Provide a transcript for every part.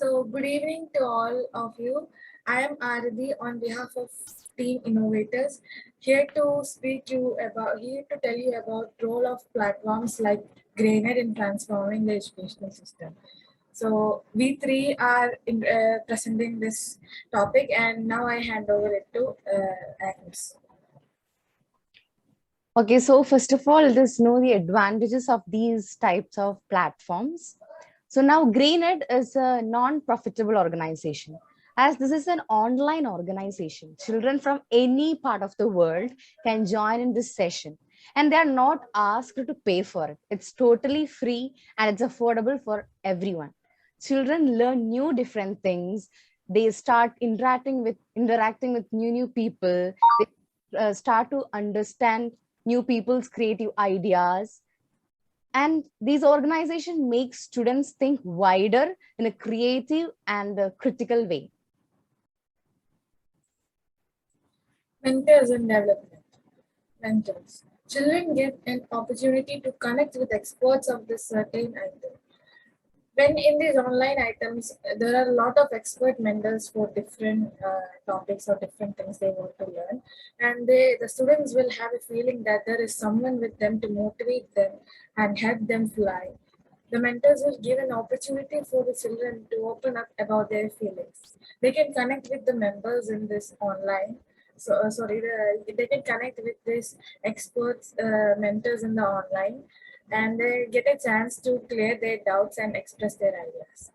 So, good evening to all of you. I am Aradi on behalf of Team Innovators, here to tell you about role of platforms like GrainEd in transforming the educational system. So, we three are presenting this topic, and now I hand over it to Agnes. Okay, so first of all, let's know the advantages of these types of platforms. So now GrainEd is a non-profitable organization. As this is an online organization, children from any part of the world can join in this session and they are not asked to pay for it. It's totally free and it's affordable for everyone. Children learn new different things. They start interacting with new people. They start to understand new people's creative ideas, and these organizations make students think wider in a creative and a critical way. Mentors and development. Mentors. Children get an opportunity to connect with experts of this certain item. When in these online items, there are a lot of expert mentors for different topics or different things they want to learn, and the students will have a feeling that there is someone with them to motivate them and help them fly. The mentors will give an opportunity for the children to open up about their feelings. They can connect with the members in this online. They can connect with these experts, mentors in the online, and they get a chance to clear their doubts and express their ideas.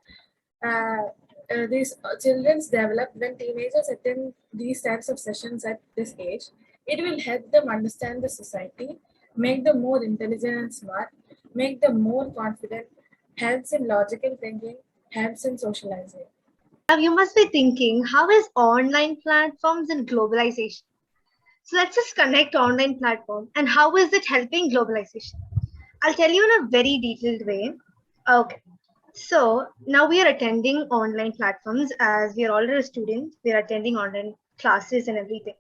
These children's develop when teenagers attend these types of sessions at this age. It will help them understand the society, make them more intelligent and smart, make them more confident, helps in logical thinking, helps in socializing. Now you must be thinking, how is online platforms and globalization? So let's just connect online platform and how is it helping globalization? I'll tell you in a very detailed way. Okay. So now we are attending online platforms as we are already students. We are attending online classes and everything.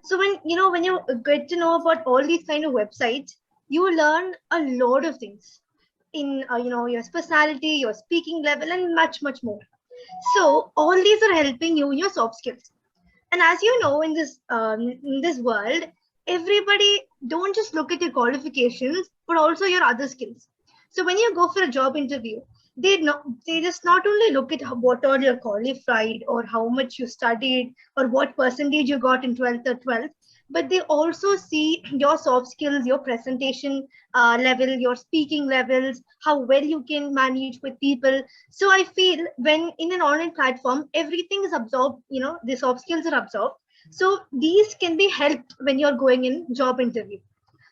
So when you get to know about all these kind of websites, you learn a lot of things in your personality, your speaking level, and much more. So all these are helping you in your soft skills. And as you know, in this world, everybody don't just look at your qualifications, but also your other skills. So when you go for a job interview, they just not only look at what all you're qualified or how much you studied or what percentage you got in 12th, but they also see your soft skills, your presentation level, your speaking levels, how well you can manage with people. So I feel when in an online platform, everything is absorbed, the soft skills are absorbed. So these can be helped when you're going in job interview.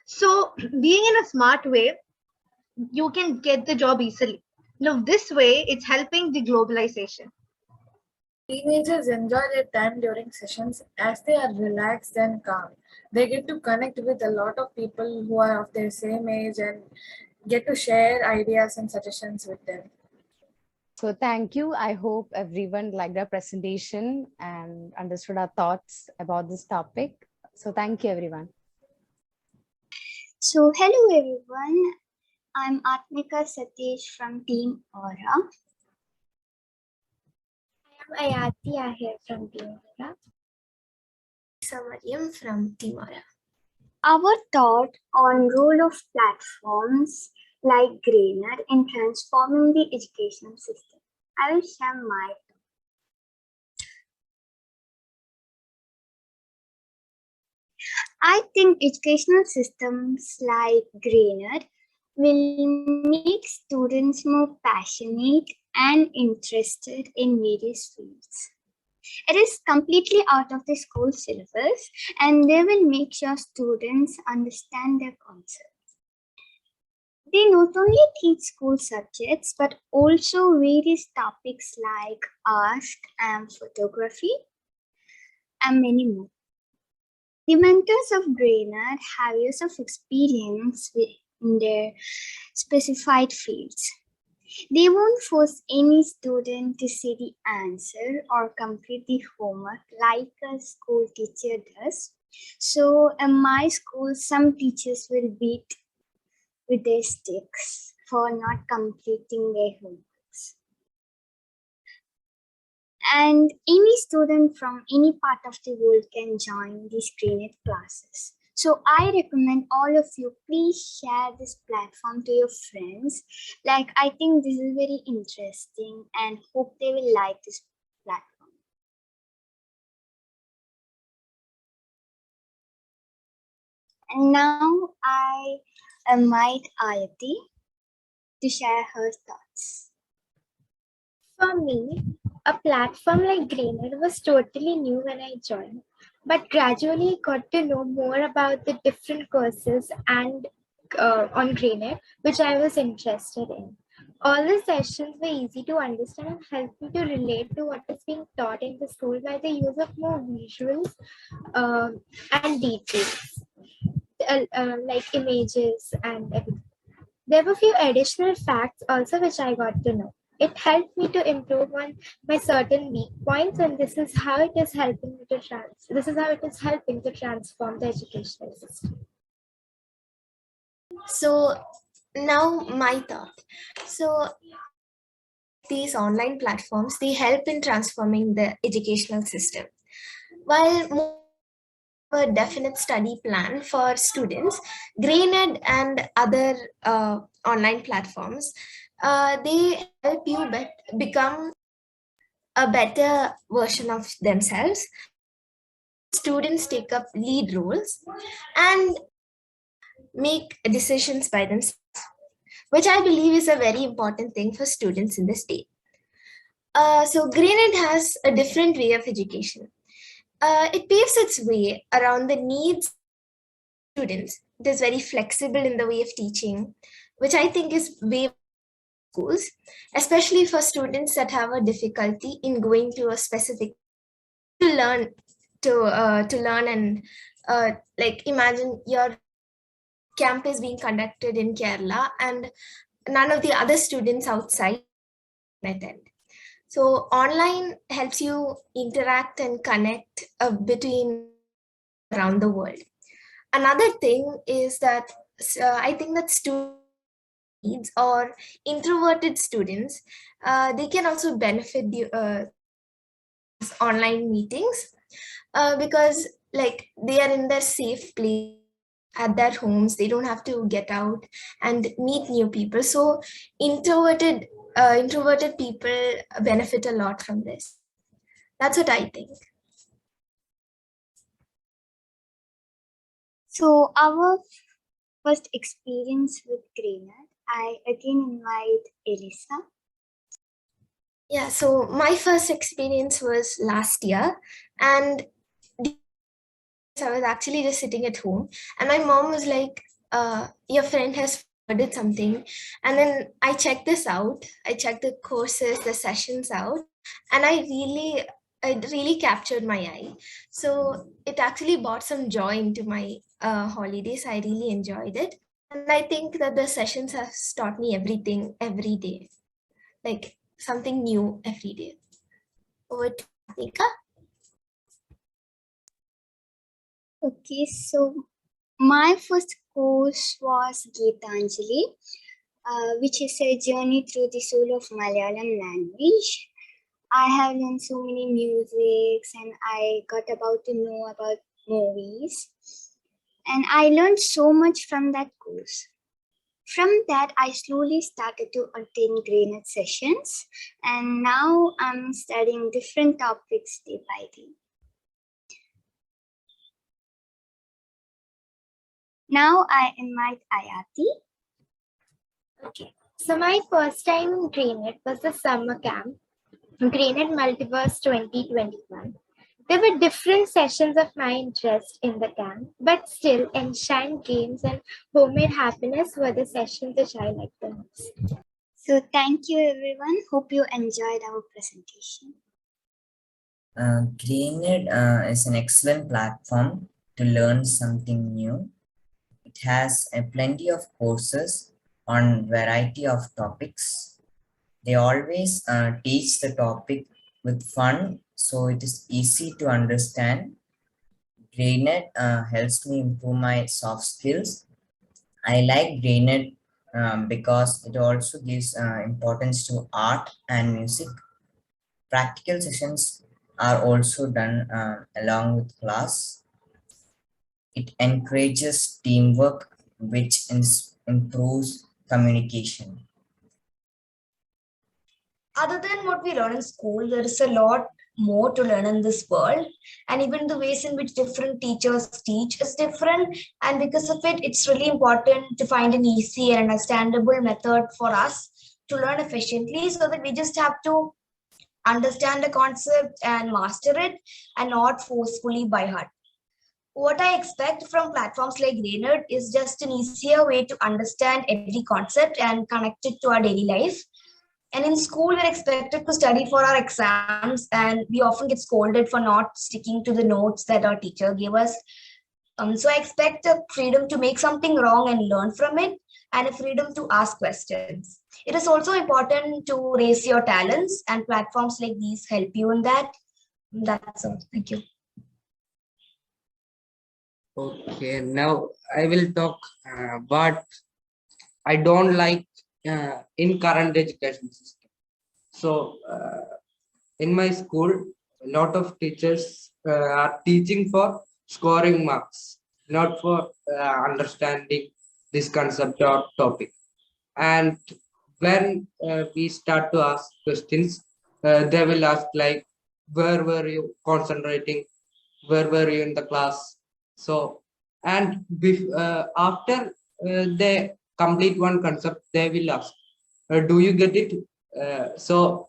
So being in a smart way, you can get the job easily. Now this way, it's helping the globalization. Teenagers enjoy their time during sessions as they are relaxed and calm. They get to connect with a lot of people who are of their same age and get to share ideas and suggestions with them. So thank you. I hope everyone liked our presentation and understood our thoughts about this topic. So thank you, everyone. So hello everyone, I'm Atmika Satish from Team Aura. I am Ayati Ahir from Team Aura. Samariam from Team Aura. Our thought on role of platforms like GrainEd in transforming the educational system. I will share my I think educational systems like GrainEd will make students more passionate and interested in various fields. It is completely out of the school syllabus and they will make sure students understand their concepts. They not only teach school subjects but also various topics like art and photography and many more. The mentors of GrainEd have years of experience in their specified fields. They won't force any student to say the answer or complete the homework like a school teacher does. So in my school, some teachers will beat with their sticks for not completing their homeworks. And any student from any part of the world can join these GrainEd classes. So I recommend all of you, please share this platform to your friends. Like, I think this is very interesting and hope they will like this platform. And now I invite Ayati to share her thoughts. For me, a platform like GrainEd was totally new when I joined, but gradually got to know more about the different courses and on GrainEd, which I was interested in. All the sessions were easy to understand and helped me to relate to what is being taught in the school by the use of more visuals and details, like images and everything. There were few additional facts also which I got to know. It helped me to improve on my certain weak points, and this is how it is helping me to transform the educational system. So now my thought. So these online platforms, they help in transforming the educational system. While more a definite study plan for students, GrainEd and other online platforms, they help you become a better version of themselves. Students take up lead roles and make decisions by themselves, which I believe is a very important thing for students in this day. So GrainEd has a different way of education. It paves its way around the needs of students. It is very flexible in the way of teaching, which I think is way schools, especially for students that have a difficulty in going to a specific to learn to learn and like imagine your camp is being conducted in Kerala and none of the other students outside attend. So online helps you interact and connect between around the world. Another thing is that I think that students or introverted students, they can also benefit the online meetings because like they are in their safe place at their homes. They don't have to get out and meet new people. So introverted people benefit a lot from this. That's what I think. So our first experience with GrainEd, I again invite Elisa. Yeah, so my first experience was last year, and I was actually just sitting at home, and my mom was like, your friend has forwarded something. And then I checked this out. I checked the courses, the sessions out, and it really captured my eye. So it actually brought some joy into my holidays. I really enjoyed it. And I think that the sessions have taught me everything every day, like something new every day. Over to Nika. Okay, so my first course was Geetanjali, which is a journey through the soul of Malayalam language. I have learned so many musics and I got about to know about movies. And I learned so much from that course. From that, I slowly started to attend GrainEd sessions, and now I'm studying different topics day by day. Now I invite Ayati. Okay, so my first time in GrainEd was the summer camp, GrainEd Multiverse 2021. There were different sessions of my interest in the camp, but still, Enshine Games and Homemade Happiness were the sessions which I liked the most. So thank you everyone. Hope you enjoyed our presentation. GrainEd is an excellent platform to learn something new. It has plenty of courses on variety of topics. They always teach the topic with fun, so it is easy to understand. GrainEd helps me improve my soft skills. I like GrainEd because it also gives importance to art and music. Practical sessions are also done along with class. It encourages teamwork, which improves communication. Other than what we learn in school, there is a lot more to learn in this world. And even the ways in which different teachers teach is different. And because of it, it's really important to find an easy and understandable method for us to learn efficiently, so that we just have to understand the concept and master it and not forcefully by heart. What I expect from platforms like GrainEd is just an easier way to understand every concept and connect it to our daily life. And in school, we're expected to study for our exams, and we often get scolded for not sticking to the notes that our teacher gave us. So I expect a freedom to make something wrong and learn from it, and a freedom to ask questions. It is also important to raise your talents, and platforms like these help you in that. That's all. Thank you. Okay, now I will talk what I don't like in current education system. So in my school, a lot of teachers are teaching for scoring marks, not for understanding this concept or topic. And when we start to ask questions, they will ask like, where were you concentrating? Where were you in the class? So, and after they complete one concept, they will ask, do you get it? So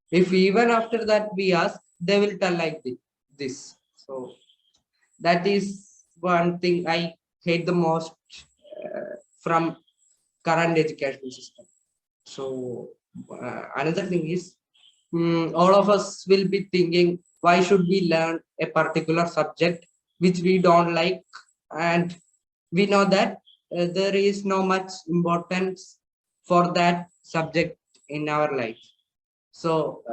if even after that we ask, they will tell like this. So that is one thing I hate the most from current education system. So another thing is, all of us will be thinking, why should we learn a particular subject which we don't like? And we know that there is no much importance for that subject in our life. So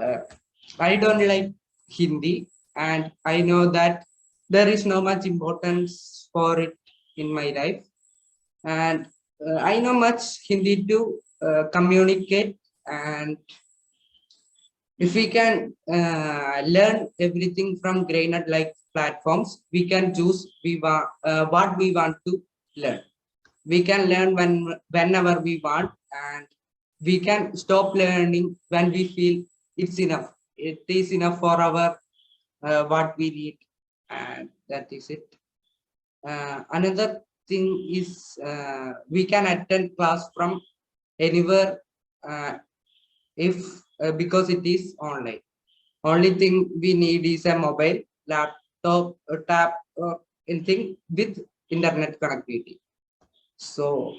I don't like Hindi, and I know that there is no much importance for it in my life. And I know much Hindi to communicate, and if we can learn everything from GrainEd like platforms, we can choose what we want to learn. We can learn whenever we want, and we can stop learning when we feel it's enough. It is enough for our what we need, and that is it. Another thing is we can attend class from anywhere if because it is online. Only thing we need is a mobile, laptop, a tab, anything with internet connectivity. So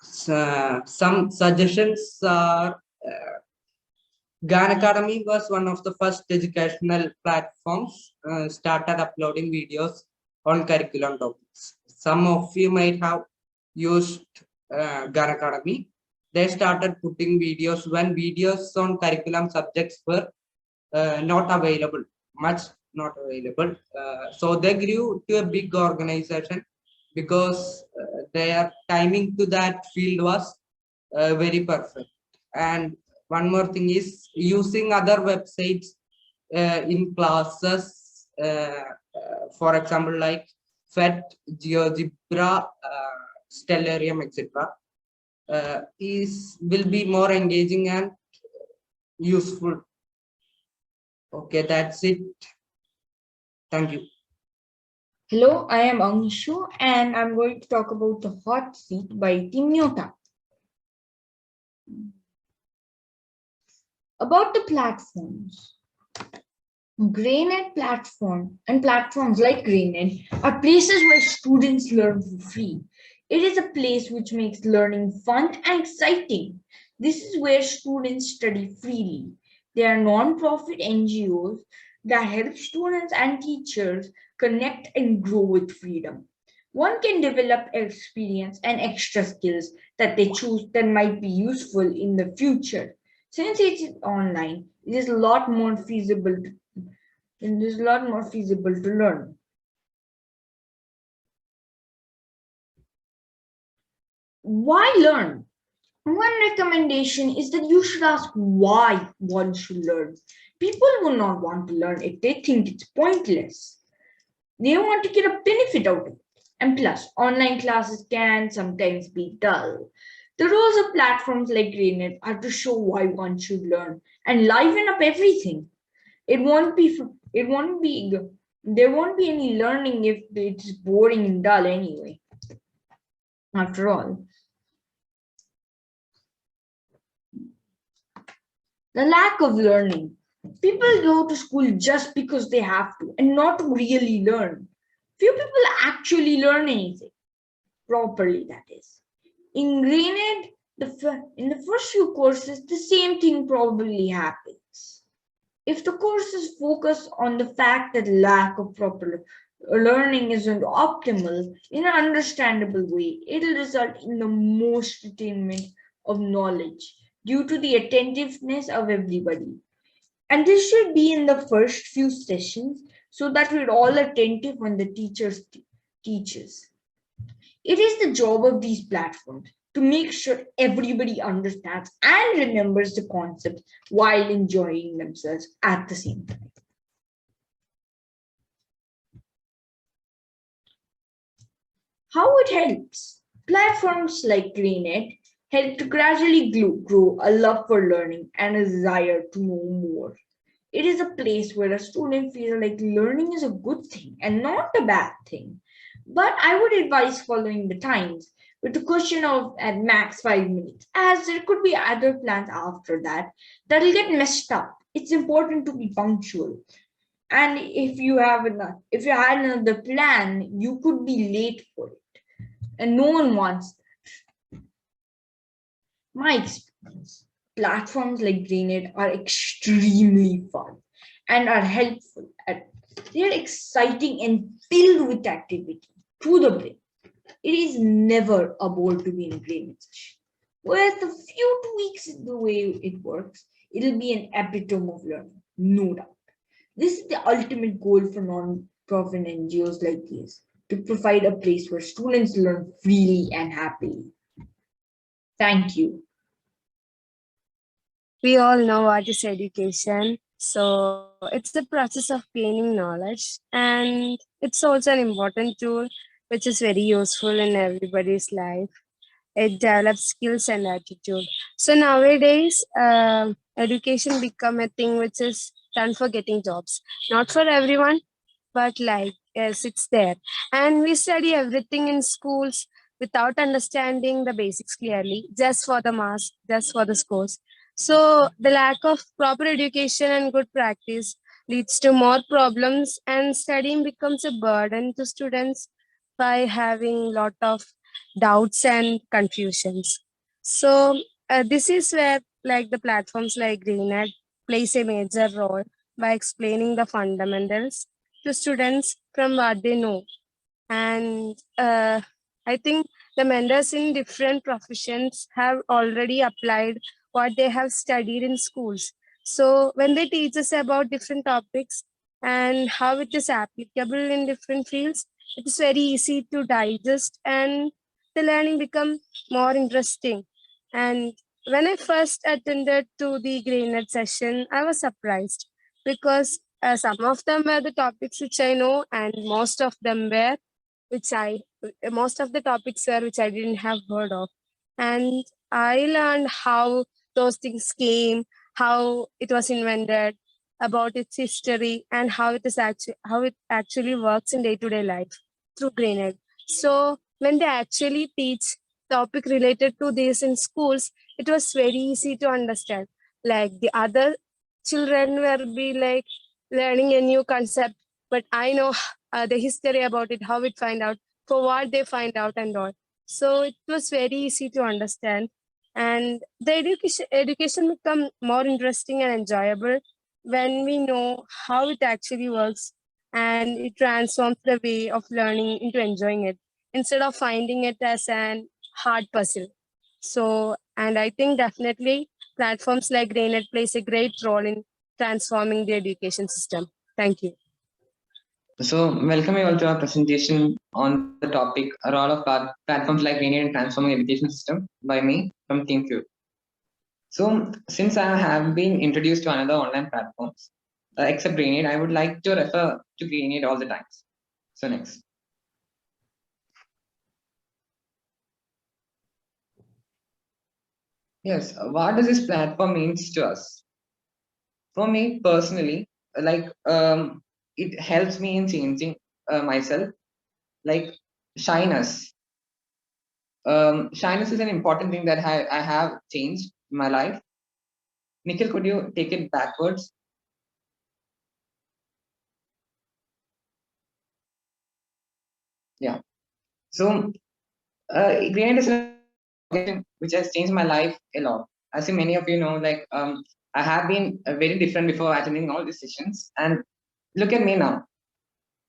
some suggestions are Gan Academy was one of the first educational platforms started uploading videos on curriculum topics. Some of you might have used Gan Academy. They started putting videos when videos on curriculum subjects were not available, much not available. So they grew to a big organization because their timing to that field was very perfect. And one more thing is using other websites in classes, for example, like FET, GeoGebra, Stellarium, etc. Will be more engaging and useful. Okay, that's it. Thank you. Hello, I am Angshu and I'm going to talk about The Hot Seat by Team Nyota. About the platforms. GrainEd platform and platforms like GrainEd are places where students learn for free. It is a place which makes learning fun and exciting. This is where students study freely. They are non-profit NGOs that help students and teachers connect and grow with freedom. One can develop experience and extra skills that they choose that might be useful in the future. Since it is online, it is a lot more feasible to learn. Why learn? One recommendation is that you should ask why one should learn. People will not want to learn if they think it's pointless. They want to get a benefit out of it. And plus, online classes can sometimes be dull. The roles of platforms like GrainEd are to show why one should learn and liven up everything. It won't be. It won't be. There won't be any learning if it's boring and dull anyway. After all, the lack of learning. People go to school just because they have to and not to really learn. Few people actually learn anything properly, that is. In GrainEd, in the first few courses, the same thing probably happens. If the courses focus on the fact that lack of proper learning isn't optimal in an understandable way, it'll result in the most attainment of knowledge due to the attentiveness of everybody. And this should be in the first few sessions so that we're all attentive when the teacher teaches. It is the job of these platforms to make sure everybody understands and remembers the concepts while enjoying themselves at the same time. How it helps? Platforms like GrainEd help to gradually grow a love for learning and a desire to know more. It is a place where a student feels like learning is a good thing and not a bad thing. But I would advise following the times with the question of at max 5 minutes, as there could be other plans after that that'll get messed up. It's important to be punctual. And if you had another plan, you could be late for it. And no one wants that. My experience. Platforms like GrainEd are extremely fun and are helpful. They are exciting and filled with activity to the brain. It is never a bore to be in a GrainEd session. Whereas the few tweaks in the way it works, it'll be an epitome of learning, no doubt. This is the ultimate goal for non-profit NGOs like these, to provide a place where students learn freely and happily. Thank you. We all know what is education. So it's the process of gaining knowledge, and it's also an important tool which is very useful in everybody's life. It develops skills and attitude. So nowadays, education become a thing which is done for getting jobs, not for everyone, but like yes, it's there. And we study everything in schools without understanding the basics clearly, just for the marks, just for the scores. So the lack of proper education and good practice leads to more problems, and studying becomes a burden to students by having lot of doubts and confusions. So this is where like the platforms like GreenEd plays a major role by explaining the fundamentals to students from what they know. And I think the mentors in different professions have already applied what they have studied in schools. So when they teach us about different topics and how it is applicable in different fields, it is very easy to digest, and the learning become more interesting. And when I first attended to the GreenEd session, I was surprised because some of them were the topics which I know, and most of the topics were which I didn't have heard of. And I learned how those things came, how it was invented, about its history, and how it actually works in day-to-day life through GreenEd. So when they actually teach topic related to this in schools, it was very easy to understand. Like the other children will be like learning a new concept, but I know the history about it, how it find out, for what they find out and all. So it was very easy to understand, and the education become more interesting and enjoyable when we know how it actually works, and it transforms the way of learning into enjoying it instead of finding it as an hard puzzle. So, and I think definitely platforms like GrainEd plays a great role in transforming the education system. Thank you. So, welcome you all to our presentation on the topic a role of platforms like GrainEd and transforming education system by me from Team Q. So, since I have been introduced to another online platforms except GrainEd, I would like to refer to GrainEd all the times. So, next. Yes, what does this platform means to us? For me personally, like it helps me in changing myself, like shyness. Shyness is an important thing that I have changed in my life. Nikhil, could you take it backwards? Yeah. So, GrainEd is an organization which has changed my life a lot. As many of you know, like I have been very different before attending all these sessions, and look at me now.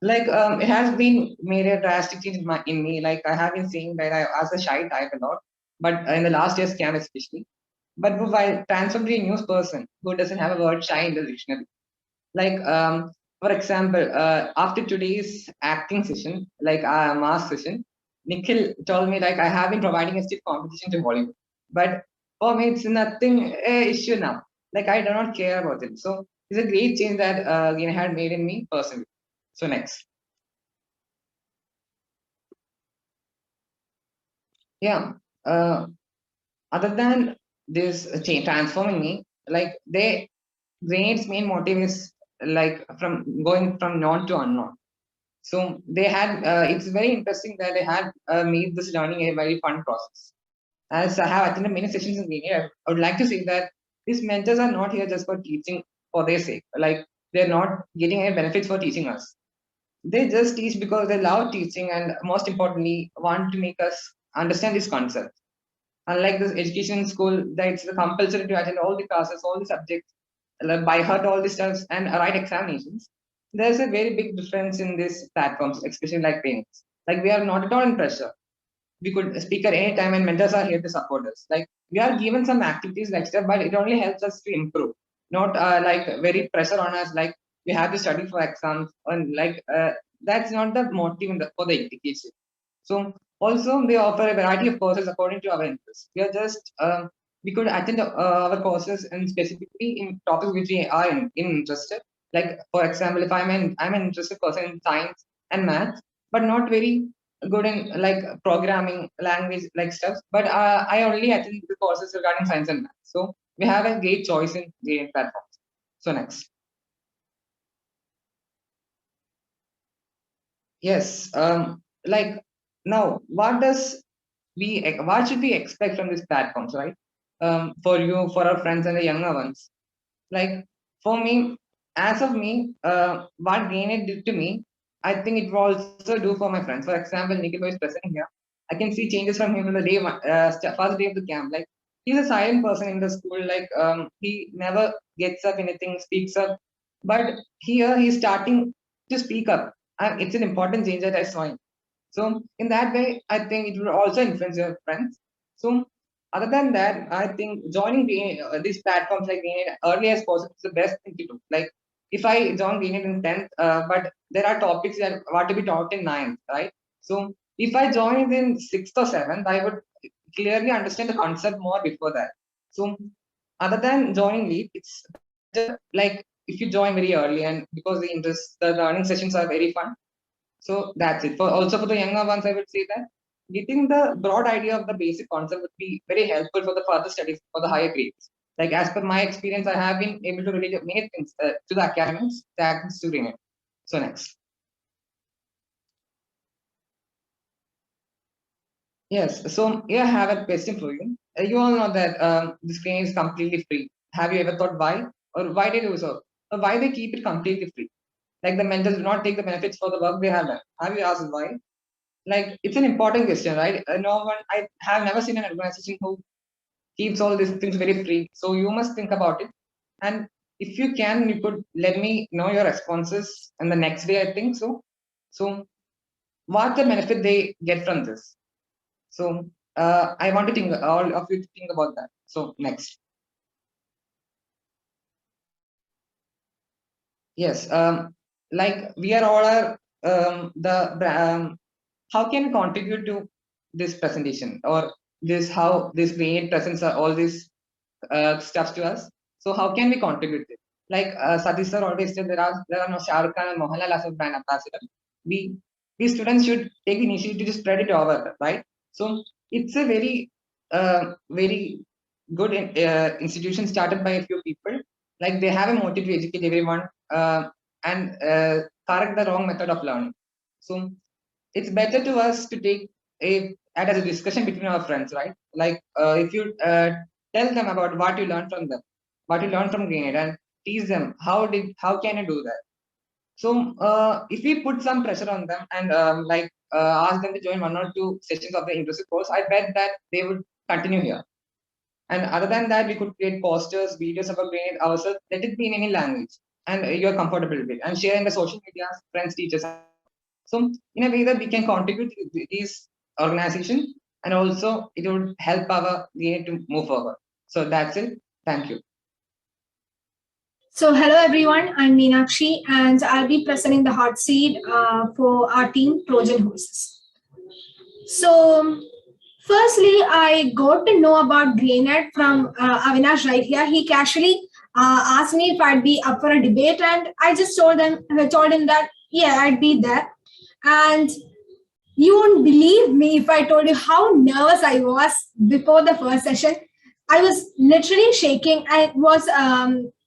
Like it has been made a drastic change in me. Like I have been seeing that I was a shy type a lot, but in the last year's camp especially. But while transformed to a new person who doesn't have a word shy in the dictionary. Like for example, after today's acting session, like mass session, Nikhil told me like I have been providing a stiff competition to Bollywood, but for me it's nothing issue now. Like I do not care about it. So it's a great change that had made in me personally. So next. Yeah. Uh, Other than this change transforming me, like GrainEd's main motive is like from going from known to unknown. So they had it's very interesting that they had made this learning a very fun process. As I have attended many sessions in GrainEd, I would like to say that these mentors are not here just for teaching for their sake. Like they're not getting any benefits for teaching us. They just teach because they love teaching and most importantly want to make us understand this concept. Unlike this education school, that it's compulsory to attend all the classes, all the subjects, like by heart all the stuff and write examinations. There's a very big difference in these platforms, especially like trainings. Like we are not at all in pressure. We could speak at any time and mentors are here to support us. Like we are given some activities like stuff, but it only helps us to improve. Not like very pressure on us, like we have to study for exams and like that's not the motive for the education. So also they offer a variety of courses according to our interests. We are just we could attend our courses and specifically in topics which we are interested. Like for example, if I'm an interested person in science and math, but not very good in like programming language like stuff. But I only attend the courses regarding science and math. So we have a great choice in the platforms. So next. Yes. Like now, what should we expect from these platforms, right? For you, for our friends and the younger ones. Like for me, as of me, what GrainEd did to me, I think it will also do for my friends. For example, Nikhil is present here. I can see changes from him from the first day of the camp. Like he's a silent person in the school. Like he never gets up anything, speaks up. But here he's starting to speak up. And it's an important change that I saw him. So in that way, I think it will also influence your friends. So other than that, I think joining these platforms like GrainEd early as possible is the best thing to do. Like if I join GrainEd in 10th, but there are topics that are to be taught in ninth, right? So if I join it in 6th or 7th, I would clearly understand the concept more before that. So other than joining late, it's better like if you join very early and because the learning sessions are very fun. So that's it. For also for the younger ones, I would say that getting the broad idea of the basic concept would be very helpful for the further studies for the higher grades. Like as per my experience, I have been able to relate many things to the academics, thanks to GrainEd. So next. Yes. So here I have a question for you. You all know that this GrainEd is completely free. Have you ever thought why? Or why they do so? Or why they keep it completely free? Like the mentors do not take the benefits for the work they have done. Have you asked why? Like it's an important question, right? No one, I have never seen an organization who keeps all these things very free. So you must think about it. And if you can, you could let me know your responses and the next day, I think so. So what the benefit they get from this? So I want to think all of you to think about that. So next. Yes. like we are all are how can we contribute to this presentation, or this how this GrainEd presents all these stuff to us? So how can we contribute it? Like Satish sir always said, there are no Shah Rukh Khan and Mohanlal as a brand ambassador. We students should take the initiative to spread it over, right? So it's a very good institution started by a few people. Like they have a motive to educate everyone, and correct the wrong method of learning. So it's better to us to take add as a discussion between our friends, right? Like if you tell them about what you learned from them, what you learned from GrainEd, and teach them how can you do that. So if we put some pressure on them and ask them to join 1 or 2 sessions of the internship course, I bet that they would continue here. And other than that, we could create posters, videos about GrainEd ourselves. Let it be in any language and you're comfortable with, and share in the social media, friends, teachers. So in a way that we can contribute to these organizations, and also it would help our GrainEd to move forward. So that's it. Thank you. So hello everyone, I'm Meenakshi and I'll be presenting the hot seat for our team Trojan Horses. So firstly, I got to know about GrainEd from Avinash right here. He casually asked me if I'd be up for a debate, and I just told him that yeah, I'd be there. And you won't believe me if I told you how nervous I was before the first session. I was literally shaking, and it was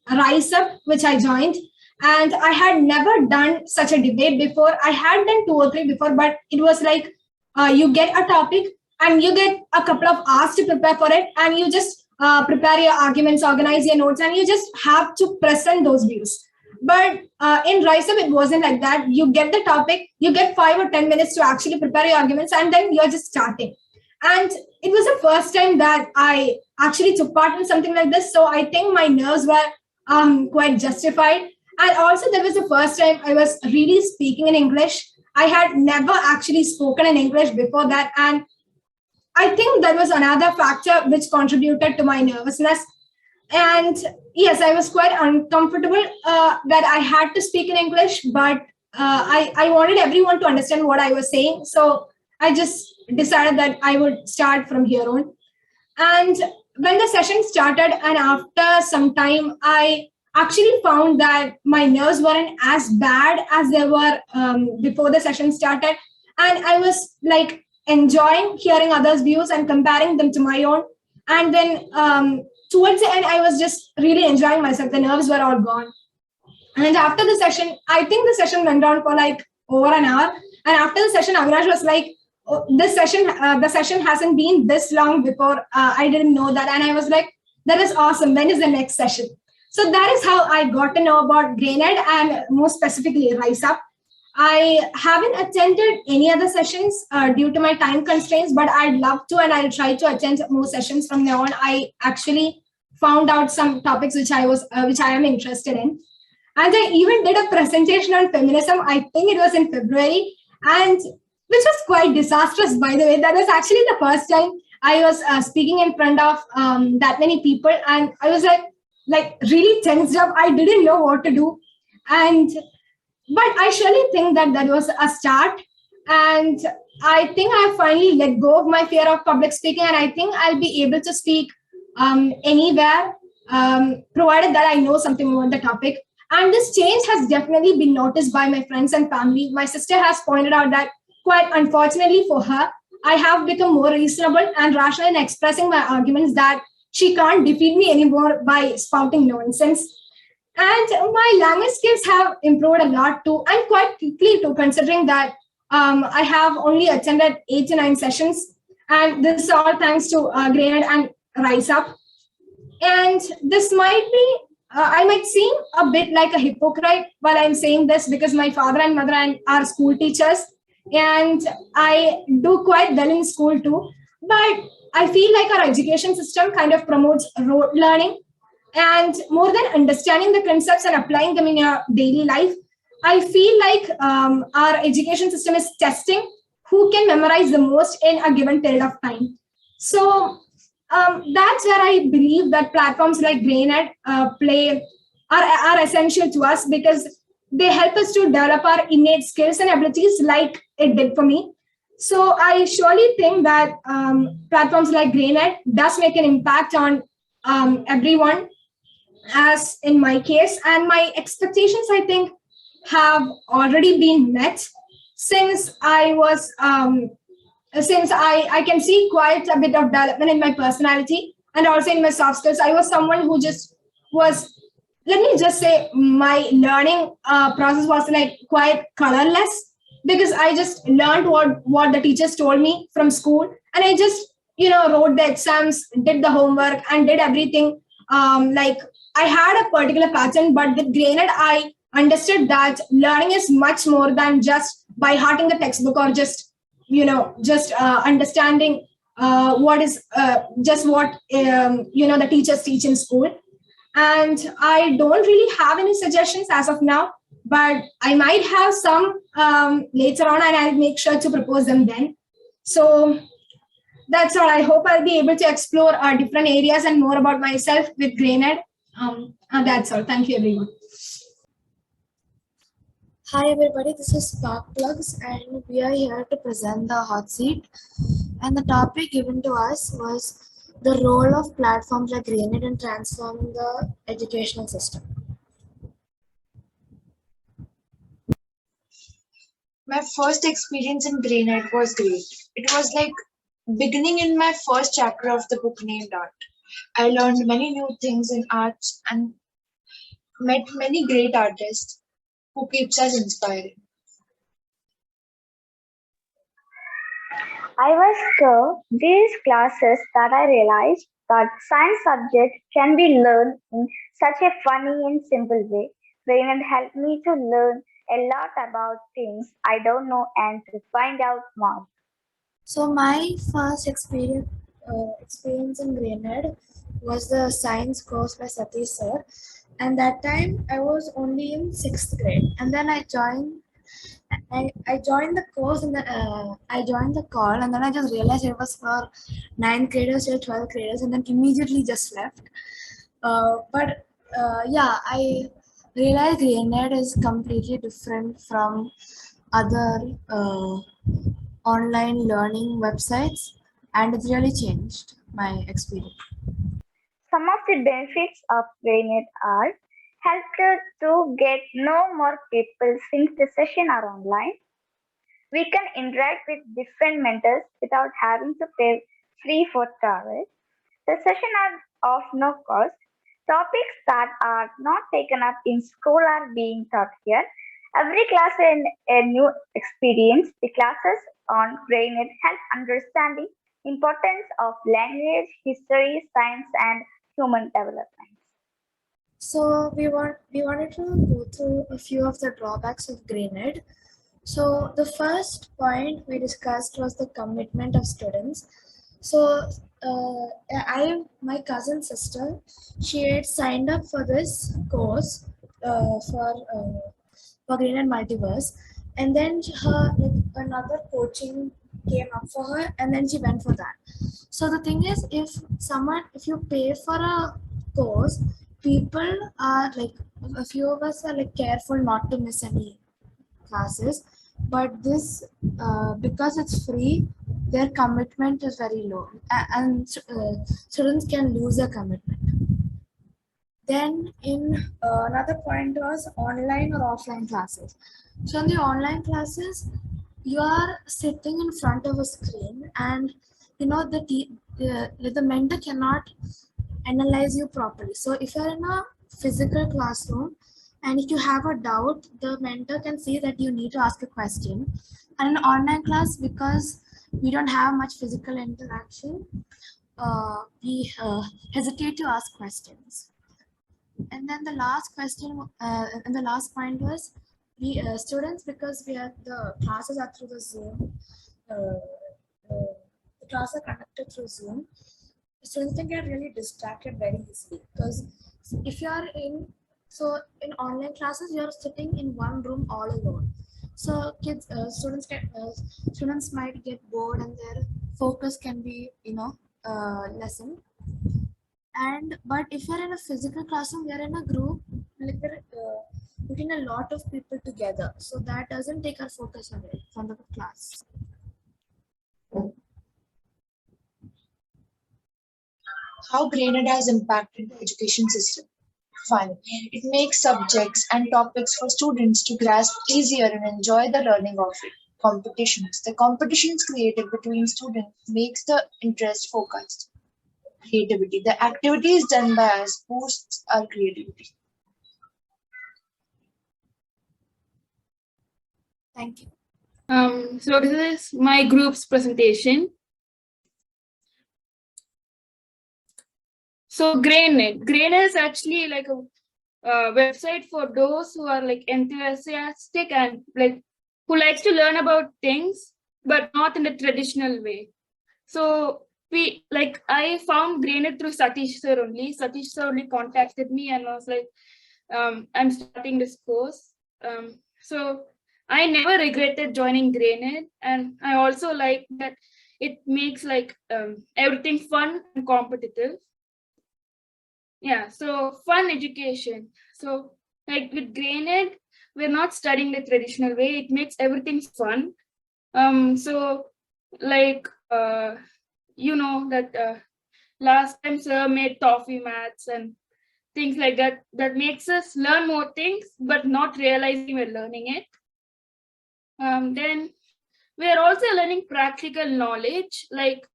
Rise Up, which I joined. And I had never done such a debate before. I had done 2 or 3 before, but it was like you get a topic and you get a couple of hours to prepare for it, and you just prepare your arguments, organize your notes, and you just have to present those views. But in Rise Up, it wasn't like that. You get the topic, you get 5 or 10 minutes to actually prepare your arguments, and then you're just starting. And it was the first time that I actually took part in something like this. So I think my nerves were quite justified. And also, that was the first time I was really speaking in English. I had never actually spoken in English before that. And I think that was another factor which contributed to my nervousness. And yes, I was quite uncomfortable that I had to speak in English, but I wanted everyone to understand what I was saying. So I just decided that I would start from here on. And when the session started, and after some time, I actually found that my nerves weren't as bad as they were before the session started. And I was like enjoying hearing others' views and comparing them to my own. And then towards the end, I was just really enjoying myself. The nerves were all gone. And after the session, I think the session went on for like over an hour. And after the session, Avinash was like, oh, the session hasn't been this long before. I didn't know that. And I was like, that is awesome. When is the next session? So that is how I got to know about GrainEd, and more specifically Rise Up. I haven't attended any other sessions due to my time constraints, but I'd love to, and I'll try to attend more sessions from now on. I actually found out some topics which I am interested in. And I even did a presentation on feminism. I think it was in February, and which was quite disastrous, by the way. That was actually the first time I was speaking in front of that many people, and I was like really tensed up. I didn't know what to do, but I surely think that was a start, and I think I finally let go of my fear of public speaking, and I think I'll be able to speak anywhere, provided that I know something about the topic. And this change has definitely been noticed by my friends and family. My sister has pointed out that, quite unfortunately for her, I have become more reasonable and rational in expressing my arguments, that she can't defeat me anymore by spouting nonsense. And my language skills have improved a lot too, and quite quickly too, considering that I have only attended 8 to 9 sessions. And this is all thanks to GrainEd and Rise Up. And this might be, I might seem a bit like a hypocrite while I'm saying this, because my father and mother are school teachers, and I do quite well in school too. But I feel like our education system kind of promotes rote learning, and more than understanding the concepts and applying them in your daily life, I feel like our education system is testing who can memorize the most in a given period of time. So that's where I believe that platforms like GrainEd are essential to us, because they help us to develop our innate skills and abilities like it did for me. So I surely think that platforms like GrainEd does make an impact on everyone, as in my case, and my expectations, I think, have already been met since I can see quite a bit of development in my personality and also in my soft skills. I was someone who just was, let me just say, my learning process was like quite colorless, because I just learned what the teachers told me from school, and I just wrote the exams, did the homework, and did everything. Like, I had a particular pattern, but with GrainEd, I understood that learning is much more than just by hearting the textbook, or just understanding what is just what the teachers teach in school. And I don't really have any suggestions as of now, but I might have some later on, and I'll make sure to propose them then. So that's all. I hope I'll be able to explore different areas and more about myself with GrainEd. And that's all. Thank you, everyone. Hi everybody, this is Sparkplugs and we are here to present the hot seat. And the topic given to us was the role of platforms like GrainEd in transforming the educational system. My first experience in GrainEd was great. It was like beginning in my first chapter of the book named Art. I learned many new things in arts and met many great artists who keeps us inspiring. I was so these classes that I realized that science subject can be learned in such a funny and simple way. Raymond helped me to learn a lot about things I don't know and to find out more. So my first experience in GrainEd was the science course by Satish sir, and that time I was only in 6th grade, and then I joined the course and I joined the call, and then I just realized it was for 9th graders to 12th graders, and then immediately just left. But yeah, I realized GrainEd is completely different from other online learning websites, and it's really changed my experience. Some of the benefits of GrainEd are helped to get know more people since the session are online. We can interact with different mentors without having to pay free for travel. The sessions are of no cost. Topics that are not taken up in school are being taught here. Every class is a new experience. The classes on GrainEd help understanding importance of language, history, science, and human development. So we wanted to go through a few of the drawbacks of GrainEd. So the first point we discussed was the commitment of students. So my cousin sister, she had signed up for this course uh, for uh, for GrainEd Multiverse, and then her like another coaching came up for her, and then she went for that. So the thing is, if you pay for a course, people are like, a few of us are like careful not to miss any classes, but this because it's free, their commitment is very low, and students can lose their commitment. Then in another point was online or offline classes. So in the online classes, you are sitting in front of a screen, and the mentor cannot analyze you properly. So if you're in a physical classroom and if you have a doubt, the mentor can see that you need to ask a question. And in online class, because we don't have much physical interaction, we hesitate to ask questions. And then the last question and the last point was, we students, because we are the classes are through the Zoom, uh, the classes are conducted through Zoom, students can get really distracted very easily, because if you are in in online classes, you are sitting in one room all alone. So students might get bored and their focus can be lessened. And but if you're in a physical classroom, we are in a group, like bring a lot of people together, so that doesn't take our focus away from the class. How GrainEd has impacted the education system. Fun. It makes subjects and topics for students to grasp easier and enjoy the learning of it. Competitions. The competitions created between students makes the interest focused. Creativity. The activities done by us boosts our creativity. Thank you. So this is my group's presentation. So GrainEd is actually like a website for those who are like enthusiastic and like who likes to learn about things, but not in a traditional way. So I found GrainEd through Satish sir only. Satish sir only contacted me and was like, I'm starting this course. So I never regretted joining GrainEd, and I also like that it makes like everything fun and competitive. Yeah, so fun education. So like with GrainEd, we're not studying the traditional way. It makes everything fun. So like that last time sir made toffee mats and things like that. That makes us learn more things, but not realizing we're learning it. Then we're also learning practical knowledge. Like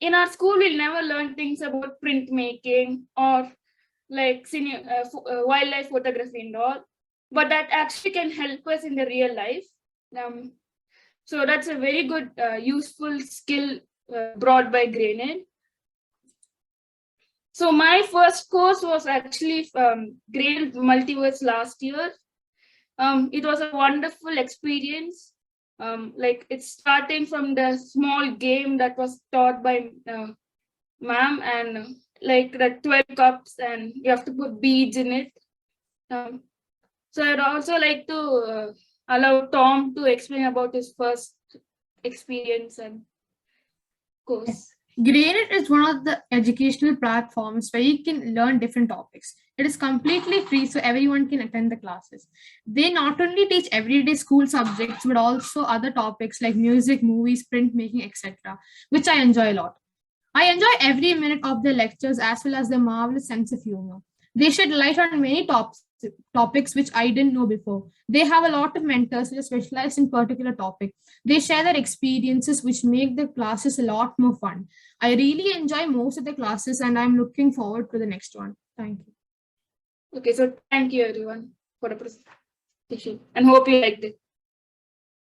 in our school, we'll never learn things about printmaking or like wildlife photography and all, but that actually can help us in the real life. So that's a very good useful skill brought by GrainEd. So my first course was actually GrainEd Multiverse last year. It was a wonderful experience. Like it's starting from the small game that was taught by ma'am, and like the 12 cups and you have to put beads in it. So I'd also like to allow Tom to explain about his first experience and course. GrainEd is one of the educational platforms where you can learn different topics. It is completely free, so everyone can attend the classes. They not only teach everyday school subjects, but also other topics like music, movies, printmaking, etc., which I enjoy a lot. I enjoy every minute of their lectures as well as their marvelous sense of humor. They shed light on many topics which I didn't know before. They have a lot of mentors who are specialized in particular topic. They share their experiences which make the classes a lot more fun. I really enjoy most of the classes and I'm looking forward to the next one. Thank you. Okay, so thank you everyone for the presentation and hope you liked it.